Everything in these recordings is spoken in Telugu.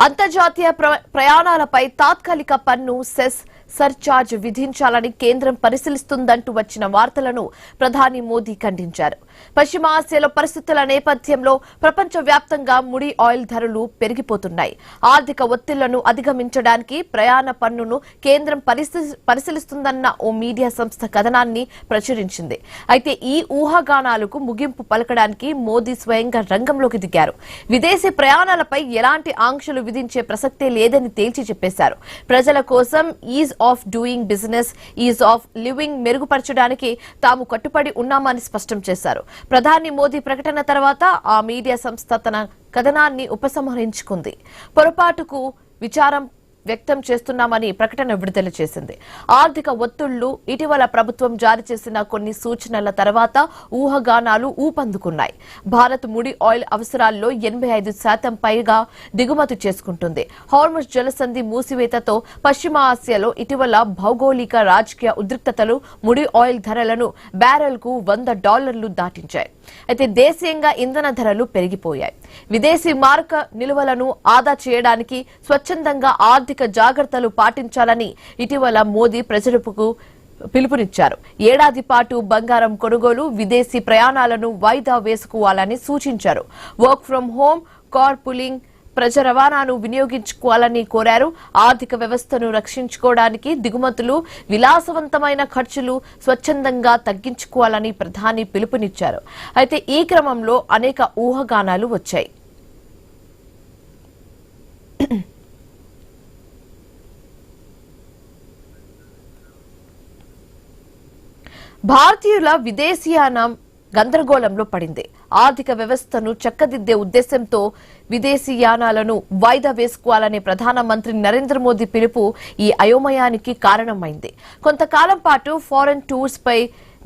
అంతర్జాతీయ ప్రయాణాలపై తాత్కాలిక పన్ను సెస్ సర్చార్జ్ విధించాలని కేంద్రం పరిశీలిస్తుందంటూ వచ్చిన వార్తలను ప్రధాని మోదీ ఖండించారు. పశ్చిమ ఆసియాలో పరిస్థితుల నేపథ్యంలో ప్రపంచవ్యాప్తంగా ముడి ఆయిల్ ధరలు పెరిగిపోతున్నాయి. ఆర్థిక ఒత్తిళ్లను అధిగమించడానికి ప్రయాణ పన్నును కేంద్రం పరిశీలిస్తుందన్న ఓ మీడియా సంస్థ కథనాన్ని ప్రచురించింది. అయితే ఈ ఊహాగానాలకు ముగింపు పలకడానికి మోదీ స్వయంగా రంగంలోకి దిగారు. విదేశీ ప్రయాణాలపై ఎలాంటి ఆంక్షలు విధించే ప్రసక్తే లేదని తేల్చి చెప్పేశారు. ప్రజల కోసం is of doing business, is of living మెరుగుపరచడానికి తాము కట్టుబడి ఉన్నామని స్పష్టం చేశారు. ప్రధాని మోదీ ప్రకటన తర్వాత ఆ మీడియా సంస్థ తన కథనాన్ని ఉపసంహరించుకుంది. పొరపాటుకు విచారం వ్యక్తం చేస్తున్నామని ప్రకటన విడుదల చేసింది. ఆర్థిక ఒత్తిళ్లు, ఇటీవల ప్రభుత్వం జారీ చేసిన కొన్ని సూచనల తర్వాత ఊహాగానాలు ఊపందుకున్నాయి. భారత్ ముడి ఆయిల్ అవసరాల్లో 85% పైగా దిగుమతి చేసుకుంటుంది. హార్ముజ్ జలసంధి మూసివేతతో పశ్చిమ ఆసియాలో ఇటీవల భౌగోళిక రాజకీయ ఉద్రిక్తతలు ముడి ఆయిల్ ధరలను బ్యారెల్కు $100 దాటించాయి. అయితే దేశీయంగా ఇంధన ధరలు పెరిగిపోయాయి. విదేశీ మారక నిల్వలను ఆదా చేయడానికి స్వచ్ఛందంగా ఆర్థిక జాగ్రత్తలు పాటించాలని ఇటీవల మోదీ ప్రజలకు పిలుపునిచ్చారు. ఏడాది పాటు బంగారం కొనుగోలు, విదేశీ ప్రయాణాలను వాయిదా వేసుకోవాలని సూచించారు. Work from home, car pooling, ప్రజా రవాణాను వినియోగించుకోవాలని కోరారు. ఆర్థిక వ్యవస్థను రక్షించుకోవడానికి దిగుమతులు, విలాసవంతమైన ఖర్చులు స్వచ్ఛందంగా తగ్గించుకోవాలని ప్రధాని పిలుపునిచ్చారు. అయితే ఈ క్రమంలో అనేక ఊహాగానాలు వచ్చాయి. భారతీయుల విదేశీయానం గందరగోళంలో పడింది. ఆర్థిక వ్యవస్థను చక్కదిద్దే ఉద్దేశంతో విదేశీయానాలను వాయిదా వేసుకోవాలనే ప్రధానమంత్రి నరేంద్ర మోదీ పిలుపు ఈ అయోమయానికి కారణమైంది. కొంతకాలం పాటు ఫారెన్ టూర్స్ పై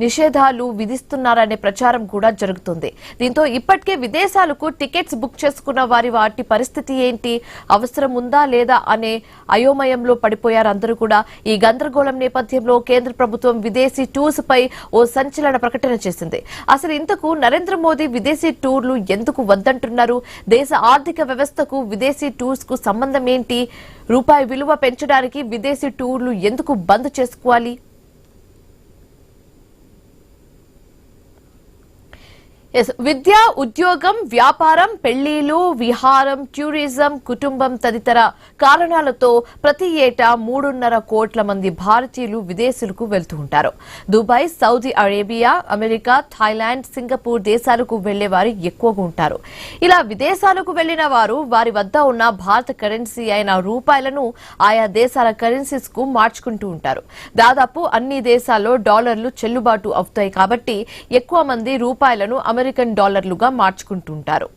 నిషేధాలు విధిస్తున్నారనే ప్రచారం కూడా జరుగుతుంది. దీంతో ఇప్పటికే విదేశాలకు టికెట్స్ బుక్ చేసుకున్న వాటి పరిస్థితి ఏంటి, అవసరం ఉందా లేదా అనే అయోమయంలో పడిపోయారు అందరూ కూడా. ఈ గందరగోళం నేపథ్యంలో కేంద్ర ప్రభుత్వం విదేశీ టూర్స్ పై ఓ సంచలన ప్రకటన చేసింది. అసలు ఇంతకు నరేంద్ర మోదీ విదేశీ టూర్లు ఎందుకు వద్దంటున్నారు? దేశ ఆర్థిక వ్యవస్థకు విదేశీ టూర్స్ కు సంబంధం ఏంటి? రూపాయి విలువ పెంచడానికి విదేశీ టూర్లు ఎందుకు బంద్ చేసుకోవాలి? విద్య, ఉద్యోగం, వ్యాపారం, పెళ్లిళ్లు, విహారం, టూరిజం, కుటుంబం తదితర కారణాలతో ప్రతి ఏటా 3.5 కోట్ల మంది భారతీయులు విదేశాలకు వెళ్తూ ఉంటారు. Dubai, Saudi Arabia, America, Thailand, Singapore దేశాలకు వెళ్లేవారు ఎక్కువగా ఉంటారు. ఇలా విదేశాలకు వెళ్లిన వారు వారి వద్ద ఉన్న భారత కరెన్సీ అయిన రూపాయలను ఆయా దేశాల కరెన్సీస్ కు మార్చుకుంటూ ఉంటారు. దాదాపు అన్ని దేశాల్లో డాలర్లు చెల్లుబాటు అవుతాయి కాబట్టి ఎక్కువ మంది రూపాయలను అమెరికన్ డాలర్లుగా మార్చుకుంటుంటారు.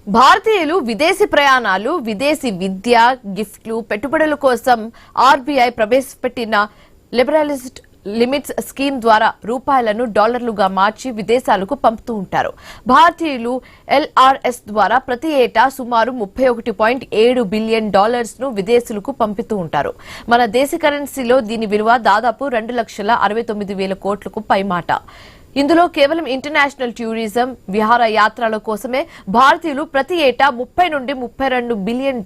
భారతీయులు విదేశీ ప్రయాణాలు, విదేశీ విద్య, గిఫ్ట్లు, పెట్టుబడుల కోసం ఆర్బీఐ ప్రవేశపెట్టిన లిబరలైజ్డ్ లిమిట్స్ స్కీమ్ ద్వారా రూపాయలను డాలర్లుగా మార్చి విదేశాలకు పంపుతూ ఉంటారు. భారతీయులు ఎల్ఆర్ఎస్ ద్వారా ప్రతి ఏటా సుమారు $31.7 బిలియన్ ను విదేశాలకు పంపుతూ ఉంటారు. మన దేశ కరెన్సీలో దీని విలువ దాదాపు 2,69,000 కోట్లకు పైమాట. ఇందులో కేవలం ఇంటర్నేషనల్ టూరిజం, విహార యాత్రల కోసమే భారతీయులు ప్రతి ఏటా $30 నుండి $32 బిలియన్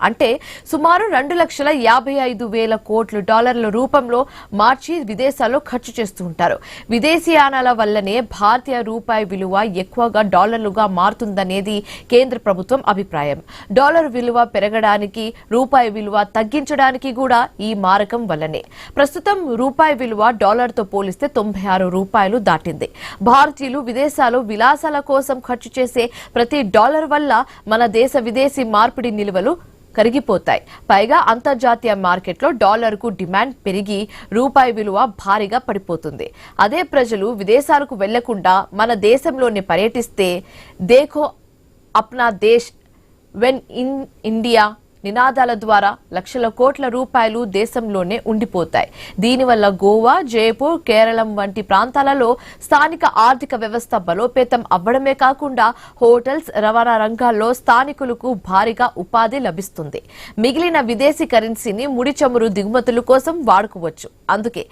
అంటే సుమారు $2,55,000 కోట్ల రూపంలో మార్చి విదేశాల్లో ఖర్చు చేస్తూ ఉంటారు. విదేశీయానాల వల్లనే భారతీయ రూపాయి విలువ ఎక్కువగా డాలర్లుగా మారుతుందనేది కేంద్ర ప్రభుత్వం అభిప్రాయం. డాలర్ విలువ పెరగడానికి, రూపాయి విలువ తగ్గించడానికి కూడా ఈ మారకం వల్లనే. ప్రస్తుతం రూపాయి విలువ డాలర్తో పోలిస్తే $96 దాటింది. భారతీయులు విదేశాల్లో విలాసాల కోసం ఖర్చు చేసే ప్రతి డాలర్ వల్ల మన దేశ విదేశీ మార్పిడి నిల్వలు కరిగిపోతాయి. పైగా అంతర్జాతీయ మార్కెట్లో డాలర్కు డిమాండ్ పెరిగి రూపాయి విలువ భారీగా పడిపోతుంది. అదే ప్రజలు విదేశాలకు వెళ్లకుండా మన దేశంలోనే పర్యటిస్తే దేఖో అప్నా దేశ్ వెన్ ఇన్ ఇండియా నినాదాల ద్వారా లక్షల కోట్ల రూపాయలు దేశంలోనే ఉండిపోతాయి. దీనివల్ల గోవా, జైపూర్, కేరళం వంటి ప్రాంతాలలో స్థానిక ఆర్థిక వ్యవస్థ బలోపేతం అవ్వడమే కాకుండా హోటల్స్, రవాణా రంగాల్లో స్థానికులకు భారీగా ఉపాధి లభిస్తుంది. మిగిలిన విదేశీ కరెన్సీని ముడి చమురు దిగుమతుల కోసం వాడుకోవచ్చు. అందుకే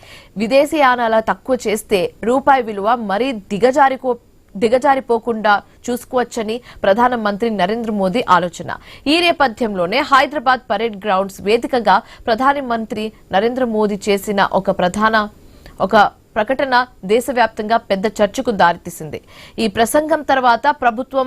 విదేశీయానాల తక్కువ చేస్తే రూపాయి విలువ మరీ దిగజారిపోకుండా చూసుకోవచ్చని ప్రధానమంత్రి నరేంద్ర మోదీ ఆలోచన. ఈ నేపథ్యంలోనే హైదరాబాద్ పరేడ్ గ్రౌండ్స్ వేదికగా ప్రధానమంత్రి నరేంద్ర మోదీ చేసిన ఒక ప్రకటన దేశవ్యాప్తంగా పెద్ద చర్చకు దారితీసింది. ఈ ప్రసంగం తర్వాత ప్రభుత్వం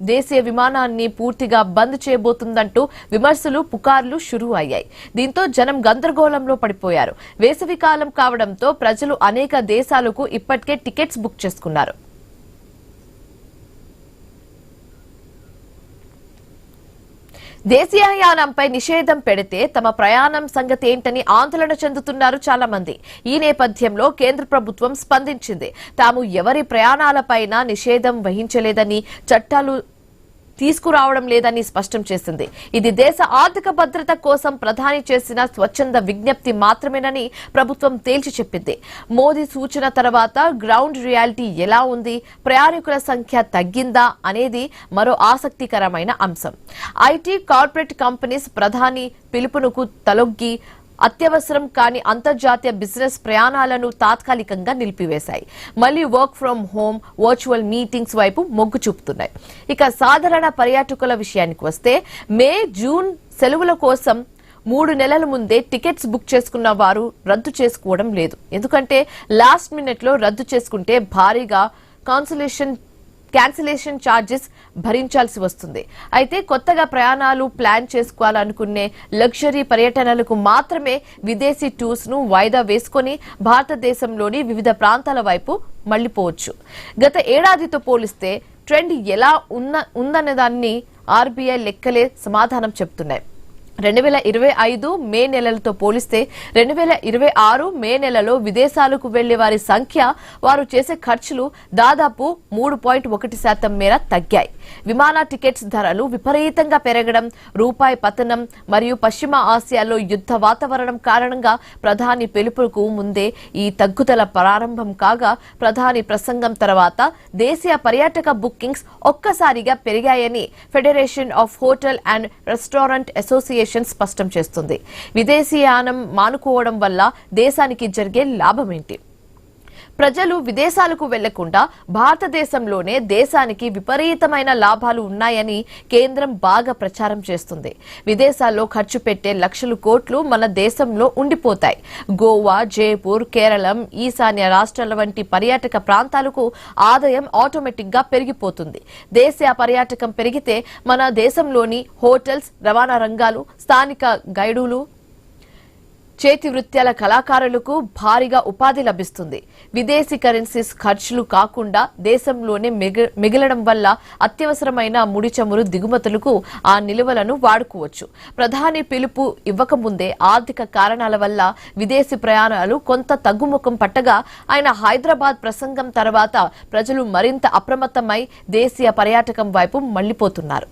దేశీయ విమానాన్ని పూర్తిగా బంద్ చేయబోతుందంటూ విమర్శలు, పుకార్లు షురూ అయ్యాయి. దీంతో జనం గందరగోళంలో పడిపోయారు. వేసవికాలం కావడంతో ప్రజలు అనేక దేశాలకు ఇప్పటికే టికెట్స్ బుక్ చేసుకున్నారు. దేశీయయానంపై నిషేధం పెడితే తమ ప్రయాణం సంగతి ఏంటని ఆందోళన చెందుతున్నారు చాలా మంది. ఈ నేపథ్యంలో కేంద్ర ప్రభుత్వం స్పందించింది. తాము ఎవరి ప్రయాణాలపైన నిషేధం వహించలేదని, చట్టాలు తీసుకురావడం లేదని స్పష్టం చేసింది. ఇది దేశ ఆర్థిక భద్రత కోసం ప్రధాని చేసిన స్వచ్ఛంద విజ్ఞప్తి మాత్రమేనని ప్రభుత్వం తేల్చి చెప్పింది. మోదీ సూచన తర్వాత గ్రౌండ్ రియాలిటీ ఎలా ఉంది, ప్రయాణికుల సంఖ్య తగ్గిందా అనేది మరో ఆసక్తికరమైన అంశం. ఐటీ, కార్పొరేట్ కంపెనీస్ ప్రధాని పిలుపునకు తలొగ్గి అత్యవసరం కాని అంతర్జాతీయ బిజినెస్ ప్రయాణాలను తాత్కాలికంగా నిలిపివేశాయి. మళ్లీ work from home, virtual meetings వైపు మొగ్గు చూపుతున్నాయి. ఇక సాధారణ పర్యాటకుల విషయానికి వస్తే మే, జూన్ సెలవుల కోసం 3 నెలల ముందే టికెట్స్ బుక్ చేసుకున్న వారు రద్దు చేసుకోవడం లేదు. ఎందుకంటే లాస్ట్ మినిట్ లో రద్దు చేసుకుంటే భారీగా క్యాన్సిలేషన్ ఛార్జెస్ భరించాల్సి వస్తుంది. అయితే కొత్తగా ప్రయాణాలు ప్లాన్ చేసుకోవాలనుకునే లగ్జరీ పర్యటనలకు మాత్రమే విదేశీ టూర్స్ ను వాయిదా వేసుకుని భారతదేశంలోని వివిధ ప్రాంతాల వైపు మళ్లిపోవచ్చు. గత ఏడాదితో పోలిస్తే ట్రెండ్ ఎలా ఉందనేదాన్ని ఆర్బీఐ లెక్కలే సమాధానం చెబుతున్నాయి. 2025 మే నెలలతో పోలిస్తే 2026 మే నెలలో విదేశాలకు వెళ్లే వారి సంఖ్య, వారు చేసే ఖర్చులు దాదాపు 3.1% మేర తగ్గాయి. విమాన టికెట్స్ ధరలు విపరీతంగా పెరగడం, రూపాయి పతనం మరియు పశ్చిమ ఆసియాలో యుద్ధ వాతావరణం కారణంగా ప్రధాని పిలుపుకు ముందే ఈ తగ్గుదల ప్రారంభం కాగా, ప్రధాని ప్రసంగం తర్వాత దేశీయ పర్యాటక బుకింగ్స్ ఒక్కసారిగా పెరిగాయని federation of hotel and restaurant association స్పష్టం చేస్తుంది. విదేశీయానం మానుకోవడం వల్ల దేశానికి జరిగే లాభమేంటి? ప్రజలు విదేశాలకు వెళ్లకుండా భారతదేశంలోనే దేశానికి విపరీతమైన లాభాలు ఉన్నాయని కేంద్రం బాగా ప్రచారం చేస్తుంది. విదేశాల్లో ఖర్చు పెట్టే లక్షల కోట్లు మన దేశంలో ఉండిపోతాయి. గోవా, జైపూర్, కేరళం, ఈశాన్య రాష్ట్రాల వంటి పర్యాటక ప్రాంతాలకు ఆదాయం ఆటోమేటిక్ గా పెరిగిపోతుంది. దేశీయ పర్యాటకం పెరిగితే మన దేశంలోని హోటల్స్, రవాణా రంగాలు, స్థానిక గైడులు, చేతి వృత్యాల కళాకారులకు భారీగా ఉపాధి లభిస్తుంది. విదేశీ కరెన్సీస్ ఖర్చులు కాకుండా దేశంలోనే మిగలడం వల్ల అత్యవసరమైన ముడి చమురు దిగుమతులకు ఆ నిల్వలను వాడుకోవచ్చు. ప్రధాని పిలుపు ఇవ్వకముందే ఆర్థిక కారణాల వల్ల విదేశీ ప్రయాణాలు కొంత తగ్గుముఖం పట్టగా, ఆయన హైదరాబాద్ ప్రసంగం తర్వాత ప్రజలు మరింత అప్రమత్తమై దేశీయ పర్యాటకం వైపు మళ్లిపోతున్నారు.